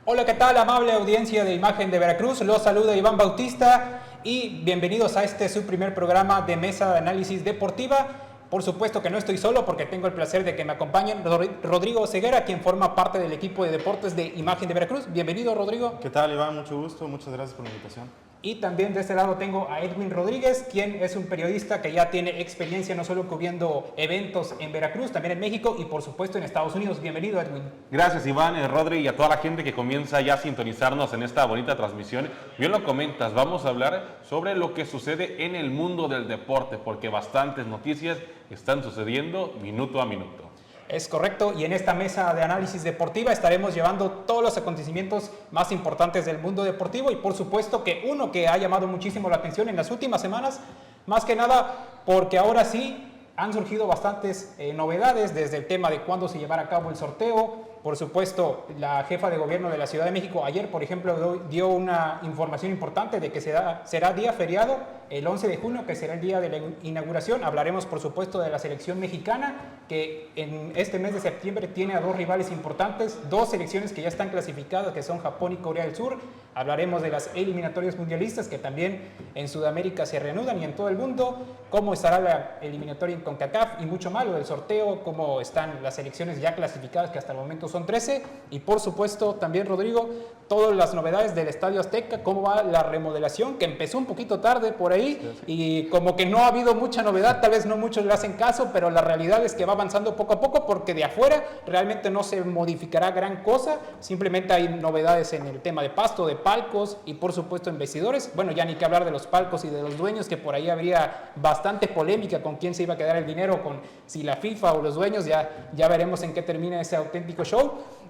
Hola, ¿qué tal, amable audiencia de Imagen de Veracruz? Los saluda Iván Bautista y bienvenidos a su primer programa de mesa de análisis deportiva. Por supuesto que no estoy solo porque tengo el placer de que me acompañen Rodrigo Ceguera, quien forma parte del equipo de deportes de Imagen de Veracruz. Bienvenido, Rodrigo. ¿Qué tal, Iván? Mucho gusto, muchas gracias por la invitación. Y también de este lado tengo a Edwin Rodríguez, quien es un periodista que ya tiene experiencia no solo cubriendo eventos en Veracruz, también en México y por supuesto en Estados Unidos. Bienvenido, Edwin. Gracias, Iván, Rodri, y a toda la gente que comienza ya a sintonizarnos en esta bonita transmisión. Bien lo comentas, vamos a hablar sobre lo que sucede en el mundo del deporte, porque bastantes noticias están sucediendo minuto a minuto. Es correcto, y en esta mesa de análisis deportiva estaremos llevando todos los acontecimientos más importantes del mundo deportivo y por supuesto que uno que ha llamado muchísimo la atención en las últimas semanas, más que nada porque ahora sí han surgido bastantes novedades desde el tema de cuándo se llevará a cabo el sorteo. Por supuesto, la jefa de gobierno de la Ciudad de México ayer, por ejemplo, dio una información importante de que será día feriado el 11 de junio, que será el día de la inauguración. Hablaremos, por supuesto, de la selección mexicana, que en este mes de septiembre tiene a dos rivales importantes, dos selecciones que ya están clasificadas, que son Japón y Corea del Sur. Hablaremos de las eliminatorias mundialistas, que también en Sudamérica se reanudan y en todo el mundo, cómo estará la eliminatoria en CONCACAF y mucho más, lo del sorteo, cómo están las selecciones ya clasificadas, que hasta el momento son 13, y por supuesto también, Rodrigo, todas las novedades del Estadio Azteca, cómo va la remodelación, que empezó un poquito tarde por ahí, y como que no ha habido mucha novedad, tal vez no muchos le hacen caso, pero la realidad es que va avanzando poco a poco, porque de afuera realmente no se modificará gran cosa, simplemente hay novedades en el tema de pasto, de palcos, y por supuesto en vestidores. Bueno, ya ni que hablar de los palcos y de los dueños, que por ahí habría bastante polémica con quién se iba a quedar el dinero, con si la FIFA o los dueños, ya veremos en qué termina ese auténtico show.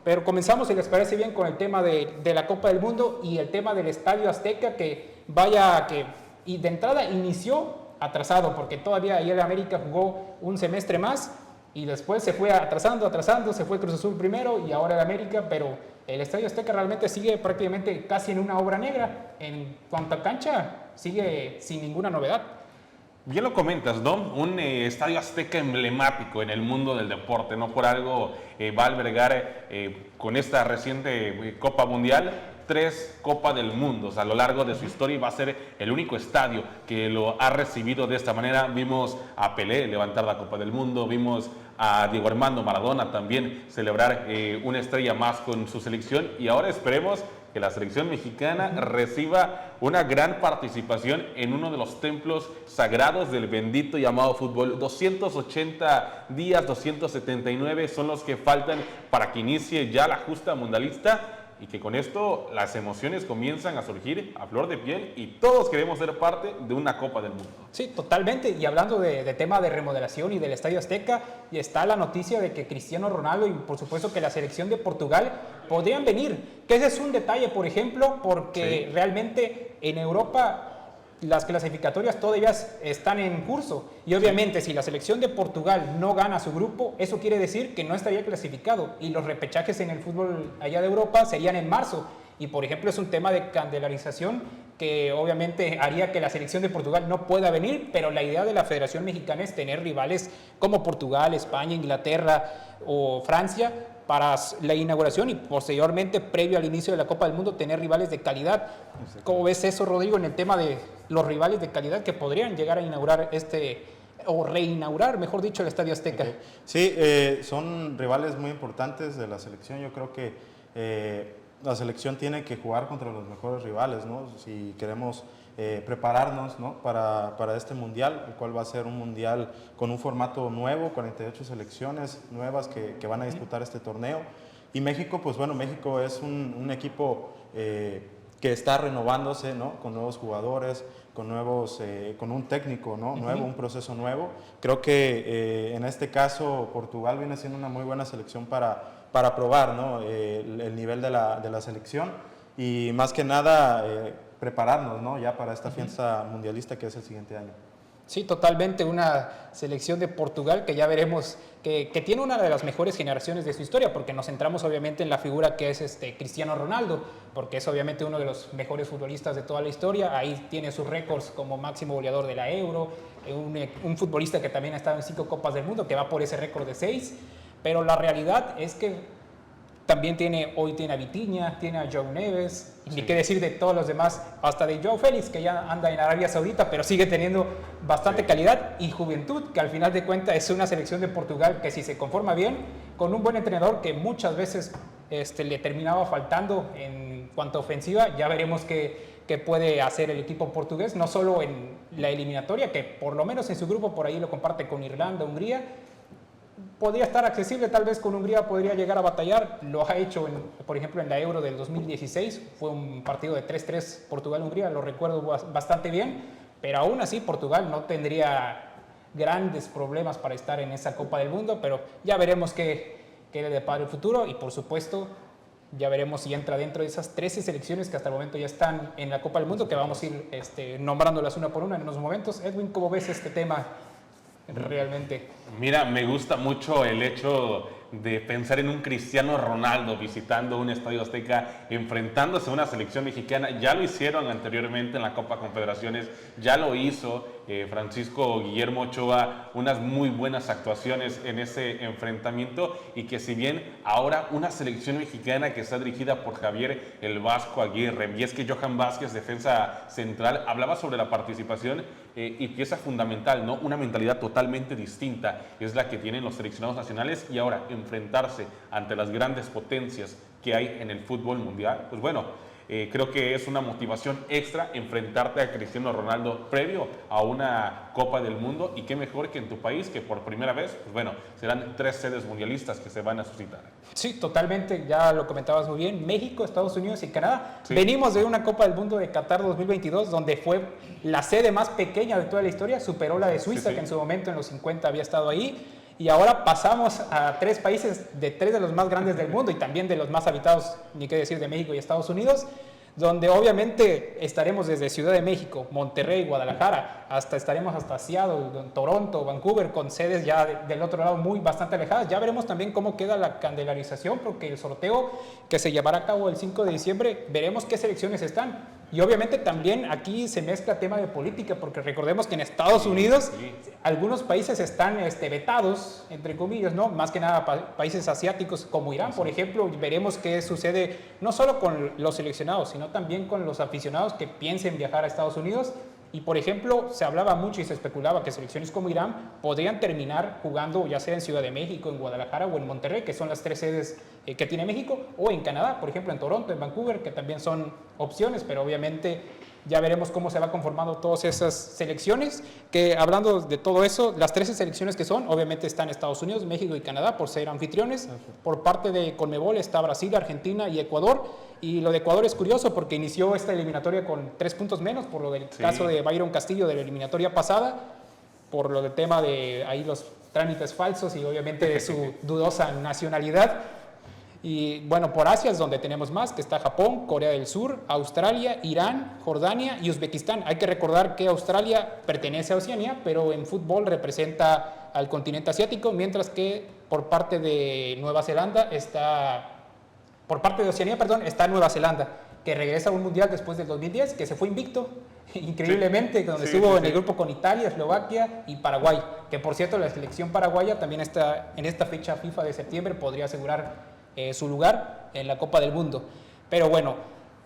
Pero comenzamos, si les parece bien, con el tema de la Copa del Mundo y el tema del Estadio Azteca, y de entrada inició atrasado, porque todavía ayer América jugó un semestre más y después se fue atrasando, se fue Cruz Azul primero y ahora el América, pero el Estadio Azteca realmente sigue prácticamente casi en una obra negra. En cuanto a cancha, sigue sin ninguna novedad. Bien lo comentas, ¿no? Un estadio azteca emblemático en el mundo del deporte, no por algo va a albergar con esta reciente Copa Mundial 3 Copas del Mundo. O sea, a lo largo de su historia va a ser el único estadio que lo ha recibido de esta manera. Vimos a Pelé levantar la Copa del Mundo, vimos a Diego Armando Maradona también celebrar una estrella más con su selección, y ahora esperemos que la selección mexicana reciba una gran participación en uno de los templos sagrados del bendito llamado fútbol. 280 días, 279 son los que faltan para que inicie ya la justa mundialista, y que con esto las emociones comienzan a surgir a flor de piel y todos queremos ser parte de una Copa del Mundo. Sí, totalmente. Y hablando de tema de remodelación y del Estadio Azteca, y está la noticia de que Cristiano Ronaldo y por supuesto que la selección de Portugal podrían venir. Que ese es un detalle, por ejemplo, porque realmente en Europa las clasificatorias todavía están en curso y obviamente si la selección de Portugal no gana su grupo, eso quiere decir que no estaría clasificado y los repechajes en el fútbol allá de Europa serían en marzo y por ejemplo es un tema de candelarización que obviamente haría que la selección de Portugal no pueda venir, pero la idea de la Federación Mexicana es tener rivales como Portugal, España, Inglaterra o Francia para la inauguración y posteriormente, previo al inicio de la Copa del Mundo, tener rivales de calidad. ¿Cómo ves eso, Rodrigo, en el tema de los rivales de calidad que podrían llegar a inaugurar o reinaugurar, mejor dicho, el Estadio Azteca? Okay. Sí, son rivales muy importantes de la selección. Yo creo que la selección tiene que jugar contra los mejores rivales, ¿no? Si queremos prepararnos, ¿no? para este mundial, el cual va a ser un mundial con un formato nuevo, 48 selecciones nuevas que van a disputar este torneo. Y México, pues bueno, México es un equipo que está renovándose, ¿no? Con nuevos jugadores, con un técnico, ¿no? Nuevo, un proceso nuevo. Creo que en este caso Portugal viene siendo una muy buena selección para probar, ¿no? El nivel de la selección y más que nada prepararnos, ¿no? Ya para esta fiesta mundialista que es el siguiente año. Sí, totalmente, una selección de Portugal que ya veremos que tiene una de las mejores generaciones de su historia, porque nos centramos obviamente en la figura que es Cristiano Ronaldo, porque es obviamente uno de los mejores futbolistas de toda la historia, ahí tiene sus récords como máximo goleador de la Euro, un futbolista que también ha estado en 5 Copas del Mundo, que va por ese récord de 6, pero la realidad es que También hoy tiene a Vitinha, tiene a Joe Neves, y ni qué decir de todos los demás, hasta de Joao Félix, que ya anda en Arabia Saudita, pero sigue teniendo bastante calidad y juventud, que al final de cuentas es una selección de Portugal que si se conforma bien, con un buen entrenador que muchas veces le terminaba faltando en cuanto a ofensiva, ya veremos qué puede hacer el equipo portugués, no solo en la eliminatoria, que por lo menos en su grupo por ahí lo comparte con Irlanda, Hungría. Podría estar accesible, tal vez con Hungría podría llegar a batallar, lo ha hecho, por ejemplo, en la Euro del 2016, fue un partido de 3-3 Portugal-Hungría, lo recuerdo bastante bien, pero aún así Portugal no tendría grandes problemas para estar en esa Copa del Mundo, pero ya veremos qué le depara el futuro y por supuesto ya veremos si entra dentro de esas 13 selecciones que hasta el momento ya están en la Copa del Mundo, que vamos a ir nombrándolas una por una en unos momentos. Edwin, ¿cómo ves este tema? Realmente. Mira, me gusta mucho el hecho de pensar en un Cristiano Ronaldo visitando un Estadio Azteca, enfrentándose a una selección mexicana. Ya lo hicieron anteriormente en la Copa Confederaciones, ya lo hizo Francisco Guillermo Ochoa, unas muy buenas actuaciones en ese enfrentamiento, y que si bien ahora una selección mexicana que está dirigida por Javier el Vasco Aguirre, y es que Johan Vázquez, defensa central, hablaba sobre la participación y pieza fundamental, ¿no? Una mentalidad totalmente distinta es la que tienen los seleccionados nacionales, y ahora enfrentarse ante las grandes potencias que hay en el fútbol mundial, pues bueno, creo que es una motivación extra enfrentarte a Cristiano Ronaldo previo a una Copa del Mundo, y qué mejor que en tu país, que por primera vez, pues bueno, serán 3 sedes mundialistas que se van a suscitar. Sí, totalmente, ya lo comentabas muy bien, México, Estados Unidos y Canadá. Sí. Venimos de una Copa del Mundo de Qatar 2022, donde fue la sede más pequeña de toda la historia, superó la de Suiza, que en su momento en los 50 había estado ahí. Y ahora pasamos a 3 países de 3 de los más grandes del mundo y también de los más habitados, ni qué decir, de México y Estados Unidos, donde obviamente estaremos desde Ciudad de México, Monterrey, Guadalajara, estaremos hasta Seattle, Toronto, Vancouver, con sedes ya del otro lado bastante alejadas. Ya veremos también cómo queda la candelarización, porque el sorteo que se llevará a cabo el 5 de diciembre, veremos qué selecciones están. Y obviamente también aquí se mezcla tema de política, porque recordemos que en Estados Unidos algunos países están vetados, entre comillas, ¿no? Más que nada países asiáticos como Irán, por ejemplo. Veremos qué sucede no solo con los seleccionados, sino también con los aficionados que piensen viajar a Estados Unidos. Y por ejemplo, se hablaba mucho y se especulaba que selecciones como Irán podrían terminar jugando ya sea en Ciudad de México, en Guadalajara o en Monterrey, que son las 3 sedes que tiene México, o en Canadá, por ejemplo en Toronto, en Vancouver, que también son opciones, pero obviamente ya veremos cómo se va conformando todas esas selecciones, que hablando de todo eso, las 13 selecciones que son, obviamente están Estados Unidos, México y Canadá por ser anfitriones. Por parte de Conmebol está Brasil, Argentina y Ecuador. Y lo de Ecuador es curioso porque inició esta eliminatoria con 3 puntos menos por lo del caso de Byron Castillo de la eliminatoria pasada, por lo del tema de ahí los trámites falsos y obviamente de su dudosa nacionalidad. Y bueno, por Asia es donde tenemos más, que está Japón, Corea del Sur, Australia, Irán, Jordania y Uzbekistán. Hay que recordar que Australia pertenece a Oceanía, pero en fútbol representa al continente asiático, mientras que por parte de Nueva Zelanda está... Por parte de Oceanía, perdón, está Nueva Zelanda, que regresa a un mundial después del 2010, que se fue invicto, increíblemente, donde estuvo en el grupo con Italia, Eslovaquia y Paraguay, que por cierto la selección paraguaya también está en esta fecha FIFA de septiembre, podría asegurar su lugar en la Copa del Mundo. Pero bueno,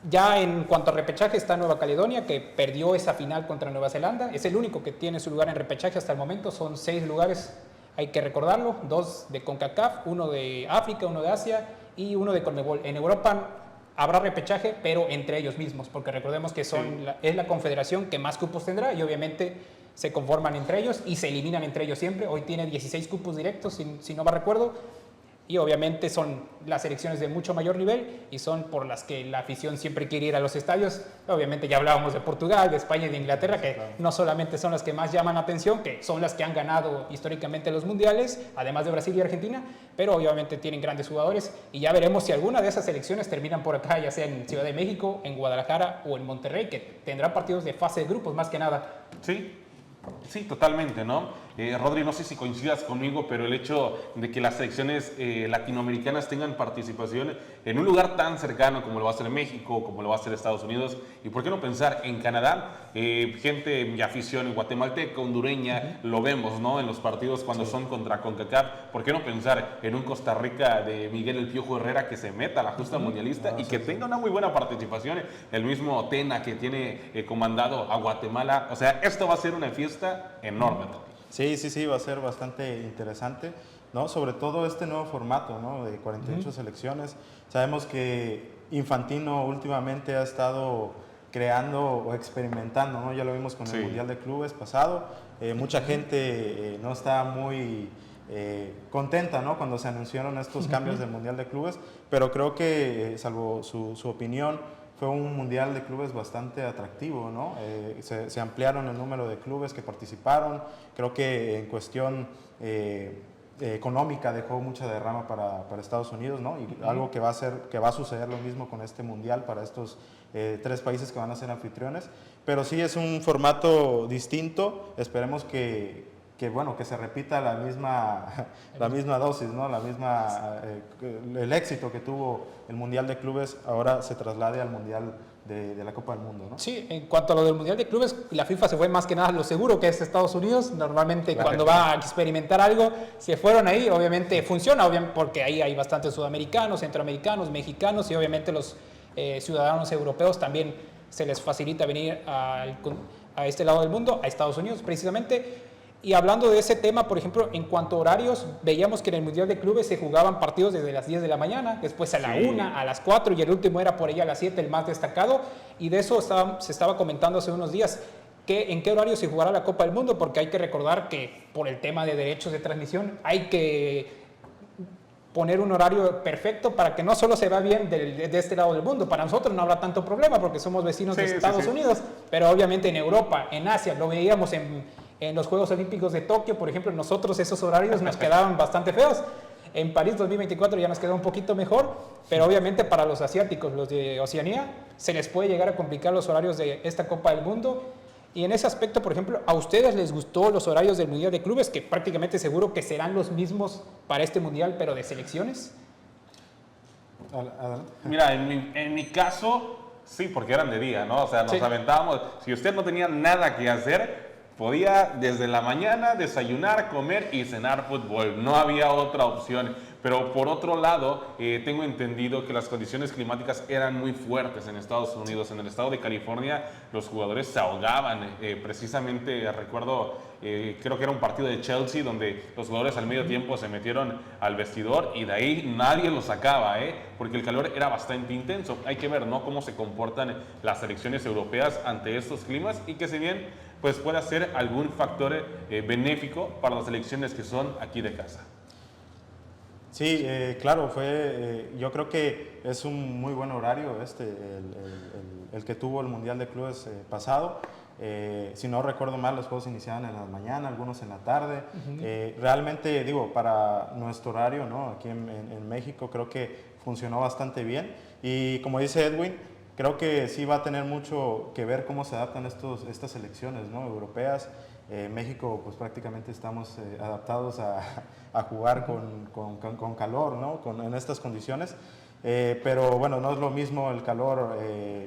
ya en cuanto a repechaje está Nueva Caledonia, que perdió esa final contra Nueva Zelanda, es el único que tiene su lugar en repechaje hasta el momento, son 6 lugares, hay que recordarlo, 2 de CONCACAF, 1 de África, 1 de Asia y 1 de Conmebol. En Europa habrá repechaje, pero entre ellos mismos, porque recordemos que es la confederación que más cupos tendrá y obviamente se conforman entre ellos y se eliminan entre ellos siempre. Hoy tiene 16 cupos directos, si no me recuerdo, y obviamente son las selecciones de mucho mayor nivel y son por las que la afición siempre quiere ir a los estadios. Obviamente ya hablábamos de Portugal, de España y de Inglaterra, que no solamente son las que más llaman la atención, que son las que han ganado históricamente los mundiales, además de Brasil y Argentina, pero obviamente tienen grandes jugadores y ya veremos si alguna de esas selecciones terminan por acá, ya sea en Ciudad de México, en Guadalajara o en Monterrey, que tendrán partidos de fase de grupos más que nada. Sí, Sí, totalmente, ¿no? Rodri, no sé si coincidas conmigo, pero el hecho de que las selecciones latinoamericanas tengan participación en un lugar tan cercano como lo va a ser México, como lo va a ser Estados Unidos, y por qué no pensar en Canadá, gente y afición guatemalteca, hondureña, lo vemos, ¿no? En los partidos cuando son contra CONCACAF, ¿por qué no pensar en un Costa Rica de Miguel El Piojo Herrera que se meta a la justa mundialista y que tenga una muy buena participación? El mismo Tena que tiene comandado a Guatemala, o sea, esto va a ser una fiesta enorme. Sí, va a ser bastante interesante, ¿no? Sobre todo este nuevo formato, ¿no? De 48 selecciones. Sabemos que Infantino últimamente ha estado creando o experimentando, ¿no? Ya lo vimos con el Mundial de Clubes pasado. Mucha gente no está muy contenta, ¿no? Cuando se anunciaron estos cambios del Mundial de Clubes, pero creo que, salvo su opinión, fue un mundial de clubes bastante atractivo, ¿no? Se ampliaron el número de clubes que participaron. Creo que en cuestión económica dejó mucha derrama para Estados Unidos, ¿no? Y algo que va a suceder lo mismo con este mundial para estos 3 países que van a ser anfitriones. Pero sí es un formato distinto. Esperemos que se repita la misma dosis, ¿no? El éxito que tuvo el Mundial de Clubes ahora se traslade al Mundial de la Copa del Mundo, ¿no? Sí, en cuanto a lo del Mundial de Clubes, la FIFA se fue más que nada a lo seguro, que es Estados Unidos. Normalmente cuando va a experimentar algo, se fueron ahí. Obviamente funciona, porque ahí hay bastantes sudamericanos, centroamericanos, mexicanos, y obviamente los ciudadanos europeos también se les facilita venir a este lado del mundo, a Estados Unidos precisamente. Y hablando de ese tema, por ejemplo, en cuanto a horarios, veíamos que en el Mundial de Clubes se jugaban partidos desde las 10 de la mañana, después a la 1, a las 4 y el último era por ahí a las 7, el más destacado. Y de eso se estaba comentando hace unos días, en qué horario se jugará la Copa del Mundo, porque hay que recordar que por el tema de derechos de transmisión hay que poner un horario perfecto para que no solo se vea bien de este lado del mundo. Para nosotros no habrá tanto problema porque somos vecinos de Estados Unidos, pero obviamente en Europa, en Asia, lo veíamos en los Juegos Olímpicos de Tokio, por ejemplo, nosotros esos horarios nos quedaban bastante feos. En París 2024 ya nos quedó un poquito mejor, pero obviamente para los asiáticos, los de Oceanía, se les puede llegar a complicar los horarios de esta Copa del Mundo. Y en ese aspecto, por ejemplo, ¿a ustedes les gustó los horarios del Mundial de Clubes, que prácticamente seguro que serán los mismos para este Mundial, pero de selecciones? Mira, en mi caso, sí, porque eran de día, ¿no? O sea, nos aventábamos. Si usted no tenía nada que hacer, podía desde la mañana desayunar, comer y cenar fútbol. No había otra opción. Pero por otro lado, tengo entendido que las condiciones climáticas eran muy fuertes en Estados Unidos. En el estado de California los jugadores se ahogaban. Precisamente recuerdo, creo que era un partido de Chelsea donde los jugadores al medio tiempo se metieron al vestidor y de ahí nadie los sacaba, porque el calor era bastante intenso. Hay que ver, ¿no?, cómo se comportan las selecciones europeas ante estos climas y que si bien pues pueda ser algún factor benéfico para las selecciones que son aquí de casa. Sí, claro, yo creo que es un muy buen horario el que tuvo el Mundial de Clubes pasado. Si no recuerdo mal, los juegos iniciaban en la mañana, algunos en la tarde. Realmente, digo, para nuestro horario, ¿no?, aquí en México, creo que funcionó bastante bien. Y como dice Edwin, creo que sí va a tener mucho que ver cómo se adaptan estas selecciones, ¿no?, europeas. México, pues prácticamente estamos adaptados a jugar con calor, ¿no?, en estas condiciones. Pero bueno, no es lo mismo el calor,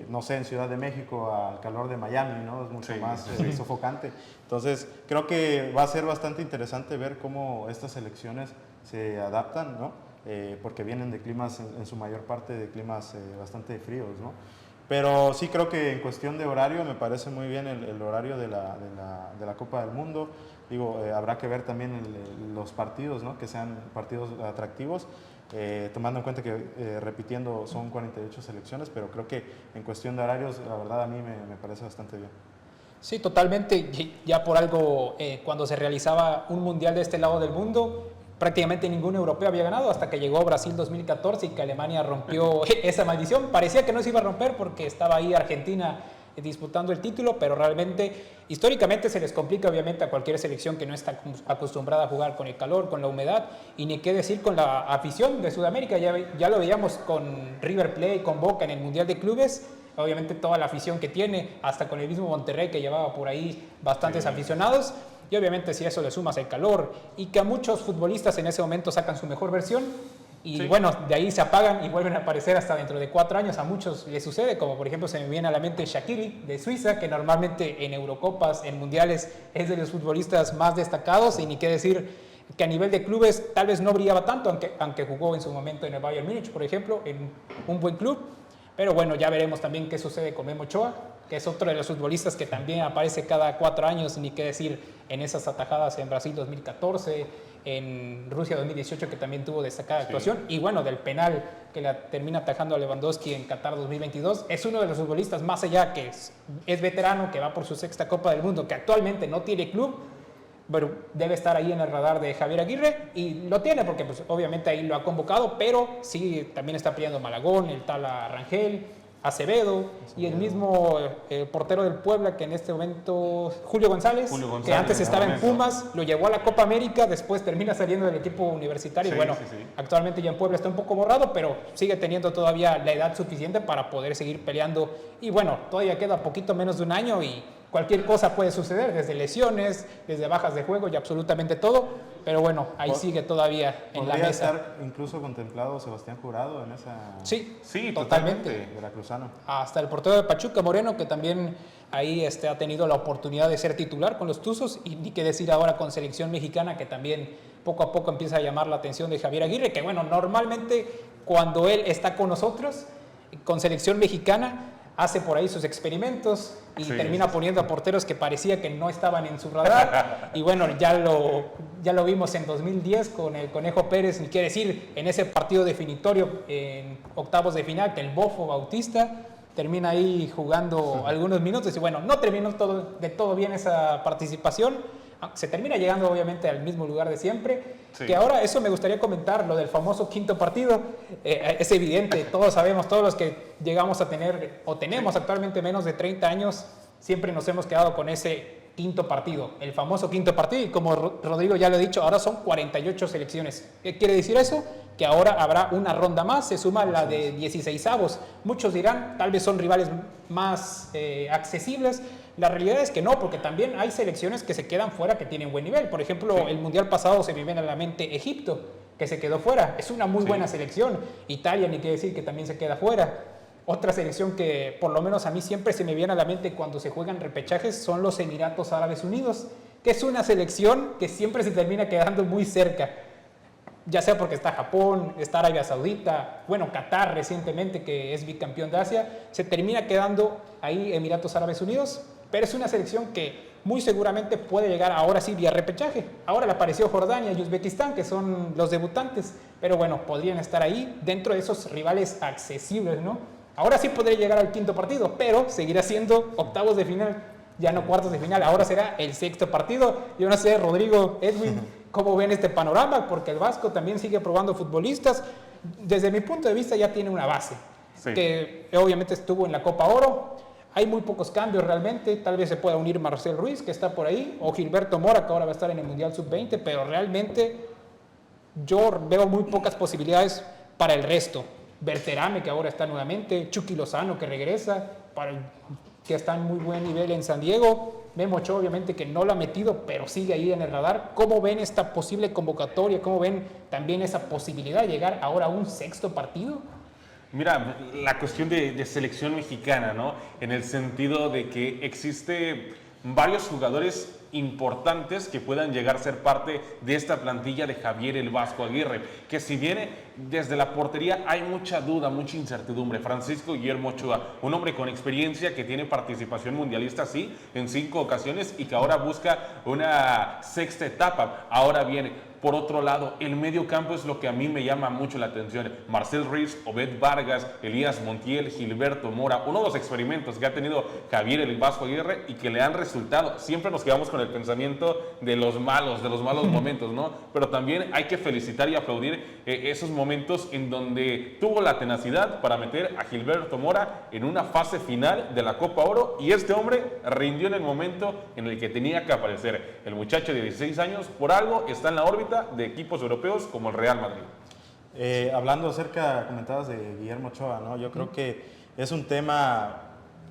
no sé, en Ciudad de México al calor de Miami, ¿no? Es mucho más sofocante. Entonces, creo que va a ser bastante interesante ver cómo estas selecciones se adaptan, ¿no? Porque vienen de climas, en su mayor parte, de climas bastante fríos, ¿no? Pero sí creo que en cuestión de horario me parece muy bien el horario de la Copa del Mundo. Digo, habrá que ver también los partidos, ¿no?, que sean partidos atractivos, tomando en cuenta que, repitiendo, son 48 selecciones, pero creo que en cuestión de horarios, la verdad, a mí me parece bastante bien. Sí, totalmente. Ya por algo, cuando se realizaba un mundial de este lado del mundo, prácticamente ningún europeo había ganado hasta que llegó Brasil 2014 y que Alemania rompió esa maldición. Parecía que no se iba a romper porque estaba ahí Argentina disputando el título, pero realmente, históricamente se les complica obviamente a cualquier selección que no está acostumbrada a jugar con el calor, con la humedad, y ni qué decir con la afición de Sudamérica. Ya lo veíamos con River Plate, con Boca en el Mundial de Clubes. obviamente toda la afición que tiene, hasta con el mismo Monterrey que llevaba por ahí bastantes aficionados, y obviamente si a eso le sumas el calor y que a muchos futbolistas en ese momento sacan su mejor versión, y bueno, de ahí se apagan y vuelven a aparecer hasta dentro de 4 años. A muchos les sucede, como por ejemplo se me viene a la mente Shaqiri de Suiza, que normalmente en Eurocopas, en Mundiales, es de los futbolistas más destacados, y ni qué decir que a nivel de clubes tal vez no brillaba tanto, aunque jugó en su momento en el Bayern Múnich, por ejemplo, en un buen club. Pero bueno, ya veremos también qué sucede con Memo Ochoa, que es otro de los futbolistas que también aparece cada 4 años, ni qué decir en esas atajadas en Brasil 2014, en Rusia 2018, que también tuvo destacada actuación, y bueno, del penal que la termina atajando a Lewandowski en Qatar 2022. Es uno de los futbolistas, más allá que es veterano, que va por su 6ª Copa del Mundo, que actualmente no tiene club, pero debe estar ahí en el radar de Javier Aguirre, y lo tiene porque pues, obviamente ahí lo ha convocado, pero sí, también está peleando Malagón, el tal Rangel, Acevedo, y el mismo portero del Puebla, que en este momento, Julio González, que antes estaba en Pumas, lo llevó a la Copa América, después termina saliendo del equipo universitario, y bueno, actualmente ya en Puebla está un poco borrado, pero sigue teniendo todavía la edad suficiente para poder seguir peleando, y bueno, todavía queda poquito menos de un año, y cualquier cosa puede suceder, desde lesiones, desde bajas de juego y absolutamente todo, pero bueno, ahí sigue todavía en la mesa. ¿Podría estar incluso contemplado Sebastián Jurado en esa...? Sí, totalmente. Veracruzano. Hasta el portero de Pachuca, Moreno, que también ahí ha tenido la oportunidad de ser titular con los Tuzos, y ni qué decir ahora con selección mexicana, que también poco a poco empieza a llamar la atención de Javier Aguirre, que bueno, normalmente cuando él está con nosotros, con selección mexicana, hace por ahí sus experimentos y termina poniendo a porteros que parecía que no estaban en su radar. Y bueno, ya lo vimos en 2010 con el Conejo Pérez, ni quiere decir, en ese partido definitorio en octavos de final, que el Bofo Bautista termina ahí jugando algunos minutos. Y bueno, no terminó de todo bien esa participación. Se termina llegando obviamente al mismo lugar de siempre. Que ahora eso me gustaría comentar, lo del famoso quinto partido. Es evidente, todos sabemos, todos los que llegamos a tener o tenemos actualmente menos de 30 años, siempre nos hemos quedado con ese quinto partido, el famoso quinto partido, y como Rodrigo ya lo ha dicho, ahora son 48 selecciones. ¿Qué quiere decir eso? Que ahora habrá una ronda más, se suma la de 16avos. Muchos dirán, tal vez son rivales más accesibles. La realidad es que no, porque también hay selecciones que se quedan fuera que tienen buen nivel. Por ejemplo, el Mundial pasado se me viene a la mente Egipto, que se quedó fuera. Es una muy buena selección. Italia, ni qué decir, que también se queda fuera. Otra selección que por lo menos a mí siempre se me viene a la mente cuando se juegan repechajes son los Emiratos Árabes Unidos, que es una selección que siempre se termina quedando muy cerca. Ya sea porque está Japón, está Arabia Saudita, bueno, Qatar recientemente, que es bicampeón de Asia, se termina quedando ahí Emiratos Árabes Unidos, pero es una selección que muy seguramente puede llegar ahora sí vía repechaje. Ahora le apareció Jordania y Uzbekistán, que son los debutantes, pero bueno, podrían estar ahí dentro de esos rivales accesibles, ¿no? Ahora sí podría llegar al quinto partido, pero seguirá siendo octavos de final, ya no cuartos de final, ahora será el sexto partido. Yo no sé, Rodrigo, Edwin, ¿cómo ven este panorama? Porque el Vasco también sigue probando futbolistas. Desde mi punto de vista ya tiene una base, que obviamente estuvo en la Copa Oro. Hay muy pocos cambios realmente, tal vez se pueda unir Marcel Ruiz, que está por ahí, o Gilberto Mora, que ahora va a estar en el Mundial Sub-20, pero realmente yo veo muy pocas posibilidades para el resto. Berterame, que ahora está nuevamente, Chucky Lozano, que regresa, que está en muy buen nivel en San Diego, Memo Ochoa, obviamente, que no lo ha metido, pero sigue ahí en el radar. ¿Cómo ven esta posible convocatoria? ¿Cómo ven también esa posibilidad de llegar ahora a un sexto partido? Mira, la cuestión de selección mexicana, ¿no? En el sentido de que existe varios jugadores importantes que puedan llegar a ser parte de esta plantilla de Javier el Vasco Aguirre, que si viene desde la portería hay mucha duda, mucha incertidumbre. Francisco Guillermo Ochoa, un hombre con experiencia que tiene participación mundialista, sí, en 5 ocasiones, y que ahora busca una sexta etapa. Ahora viene. Por otro lado, el medio campo es lo que a mí me llama mucho la atención. Marcel Ruiz, Obed Vargas, Elías Montiel, Gilberto Mora, uno de los experimentos que ha tenido Javier el Vasco Aguirre y que le han resultado. Siempre nos quedamos con el pensamiento de los malos momentos, ¿no? Pero también hay que felicitar y aplaudir esos momentos en donde tuvo la tenacidad para meter a Gilberto Mora en una fase final de la Copa Oro, y este hombre rindió en el momento en el que tenía que aparecer. El muchacho de 16 años, por algo, está en la órbita de equipos europeos como el Real Madrid. Hablando acerca, comentabas de Guillermo Ochoa, ¿no? Yo creo que es un tema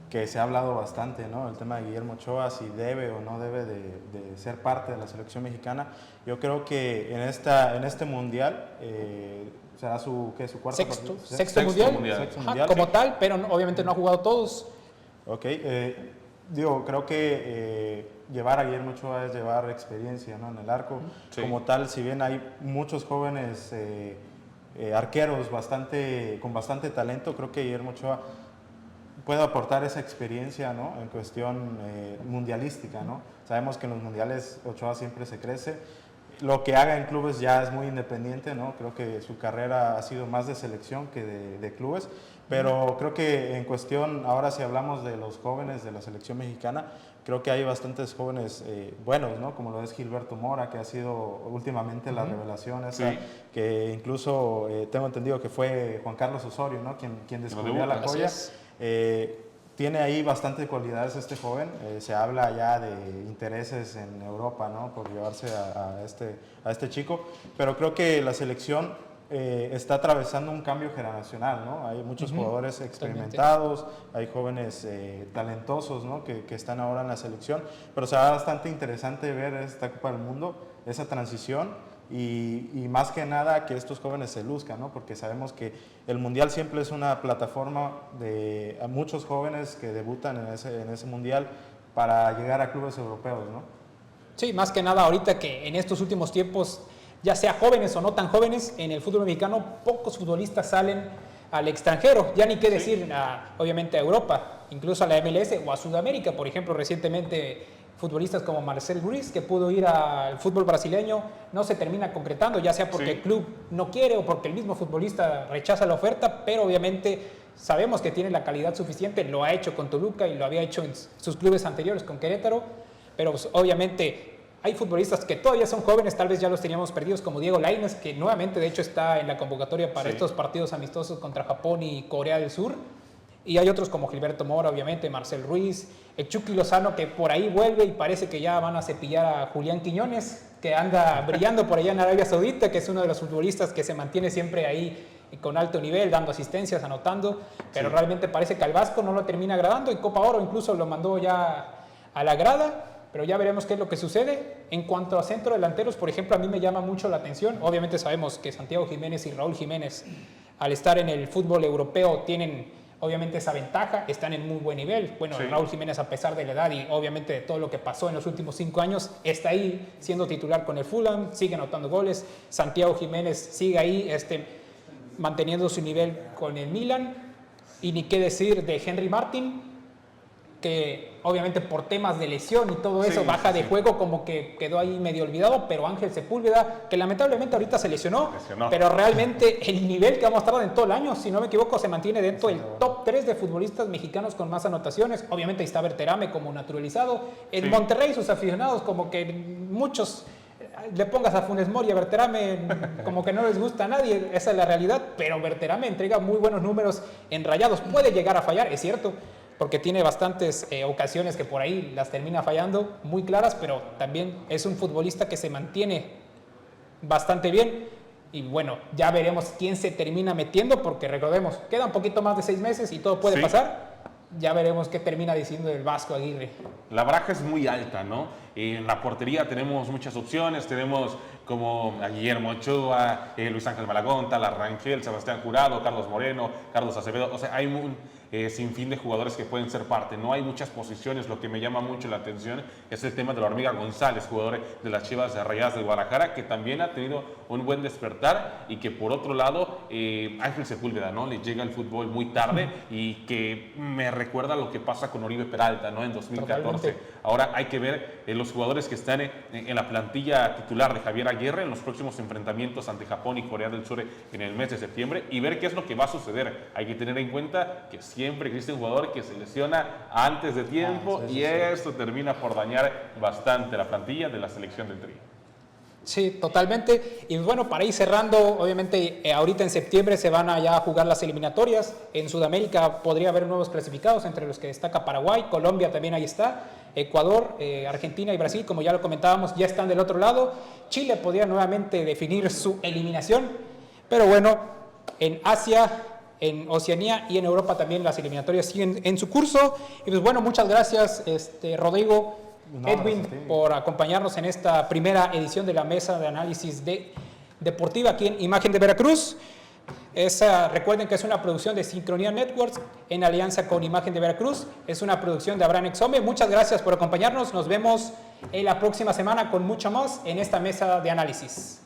que se ha hablado bastante, ¿no? El tema de Guillermo Ochoa, si debe o no debe de ser parte de la selección mexicana. Yo creo que en este mundial será su cuarto sexto partido. mundial, Sexto ajá, mundial, como sí. tal, pero obviamente no ha jugado todos. Ok, creo que llevar a Guillermo Ochoa es llevar experiencia, ¿no? En el arco. Sí. Como tal, si bien hay muchos jóvenes arqueros con bastante talento, creo que Guillermo Ochoa puede aportar esa experiencia, ¿no? En cuestión mundialística, ¿no? Sabemos que en los mundiales Ochoa siempre se crece. Lo que haga en clubes ya es muy independiente, ¿no? Creo que su carrera ha sido más de selección que de clubes, pero creo que en cuestión, ahora si hablamos de los jóvenes de la selección mexicana, creo que hay bastantes jóvenes buenos, ¿no? Como lo es Gilberto Mora, que ha sido últimamente la revelación esa, Sí. que incluso tengo entendido que fue Juan Carlos Osorio, ¿no? Quien descubrió la joya. Tiene ahí bastante cualidades este joven, se habla ya de intereses en Europa, ¿no? Por llevarse a este chico, pero creo que la selección está atravesando un cambio generacional, ¿no? Hay muchos jugadores experimentados, hay jóvenes talentosos, ¿no? que están ahora en la selección, pero será bastante interesante ver esta Copa del Mundo, esa transición. Y más que nada que estos jóvenes se luzcan, ¿no? Porque sabemos que el Mundial siempre es una plataforma de a muchos jóvenes que debutan en ese Mundial para llegar a clubes europeos, ¿no? Sí, más que nada ahorita que en estos últimos tiempos, ya sea jóvenes o no tan jóvenes, en el fútbol mexicano pocos futbolistas salen al extranjero, ya ni qué decir, obviamente a Europa, incluso a la MLS o a Sudamérica. Por ejemplo, recientemente futbolistas como Marcel Ruiz, que pudo ir al fútbol brasileño, no se termina concretando, ya sea porque el club no quiere o porque el mismo futbolista rechaza la oferta, pero obviamente sabemos que tiene la calidad suficiente, lo ha hecho con Toluca y lo había hecho en sus clubes anteriores con Querétaro, pero pues, obviamente hay futbolistas que todavía son jóvenes, tal vez ya los teníamos perdidos, como Diego Lainez, que nuevamente de hecho está en la convocatoria para estos partidos amistosos contra Japón y Corea del Sur. Y hay otros como Gilberto Mora, obviamente, Marcel Ruiz, el Chucky Lozano, que por ahí vuelve y parece que ya van a cepillar a Julián Quiñones, que anda brillando por allá en Arabia Saudita, que es uno de los futbolistas que se mantiene siempre ahí con alto nivel, dando asistencias, anotando, pero realmente parece que al Vasco no lo termina agradando. En Copa Oro incluso lo mandó ya a la grada, pero ya veremos qué es lo que sucede. En cuanto a centro delanteros, por ejemplo, a mí me llama mucho la atención. Obviamente sabemos que Santiago Jiménez y Raúl Jiménez, al estar en el fútbol europeo, tienen obviamente esa ventaja, están en muy buen nivel. Bueno, Raúl Jiménez, a pesar de la edad y obviamente de todo lo que pasó en los últimos 5 años, está ahí siendo titular con el Fulham, sigue anotando goles. Santiago Jiménez sigue ahí manteniendo su nivel con el Milan. Y ni qué decir de Henry Martin, que obviamente por temas de lesión y todo eso baja de juego, como que quedó ahí medio olvidado, pero Ángel Sepúlveda, que lamentablemente ahorita se lesionó, pero realmente el nivel que ha mostrado en todo el año, si no me equivoco, se mantiene dentro del top 3 de futbolistas mexicanos con más anotaciones. Obviamente ahí está Berterame como naturalizado. En Monterrey sus aficionados como que muchos le pongas a Funes Mori, a Berterame como que no les gusta a nadie, esa es la realidad, pero Berterame entrega muy buenos números en Rayados, puede llegar a fallar, es cierto, porque tiene bastantes ocasiones que por ahí las termina fallando, muy claras, pero también es un futbolista que se mantiene bastante bien. Y bueno, ya veremos quién se termina metiendo, porque recordemos, queda un poquito más de 6 meses y todo puede pasar. Ya veremos qué termina diciendo el Vasco Aguirre. La baraja es muy alta, ¿no? En la portería tenemos muchas opciones, tenemos como a Guillermo Ochoa, Luis Ángel Malagón, Tala Rangel, Sebastián Jurado, Carlos Moreno, Carlos Acevedo. O sea, hay un sinfín de jugadores que pueden ser parte. No hay muchas posiciones. Lo que me llama mucho la atención es el tema de la Hormiga González, jugador de las Chivas Rayadas de Guadalajara, que también ha tenido un buen despertar, y que por otro lado Ángel Sepúlveda, ¿no? Le llega el fútbol muy tarde y que me recuerda lo que pasa con Oribe Peralta, ¿no? En 2014. Totalmente. Ahora hay que ver los jugadores que están en la plantilla titular de Javier Aguirre en los próximos enfrentamientos ante Japón y Corea del Sur en el mes de septiembre, y ver qué es lo que va a suceder. Hay que tener en cuenta que siempre existe un jugador que se lesiona antes de tiempo, y esto termina por dañar bastante la plantilla de la selección del Tri. Sí, totalmente. Y bueno, para ir cerrando, obviamente ahorita en septiembre se van a ya jugar las eliminatorias. En Sudamérica podría haber nuevos clasificados, entre los que destaca Paraguay, Colombia también ahí está, Ecuador, Argentina y Brasil, como ya lo comentábamos, ya están del otro lado. Chile podría nuevamente definir su eliminación, pero bueno, en Asia en Oceanía y en Europa también las eliminatorias siguen en su curso. Y pues bueno, muchas gracias Rodrigo, Edwin, por acompañarnos en esta primera edición de la mesa de análisis deportiva aquí en Imagen de Veracruz. Recuerden que es una producción de Sincronía Networks en alianza con Imagen de Veracruz. Es una producción de Abraham Exome. Muchas gracias por acompañarnos. Nos vemos en la próxima semana con mucho más en esta mesa de análisis.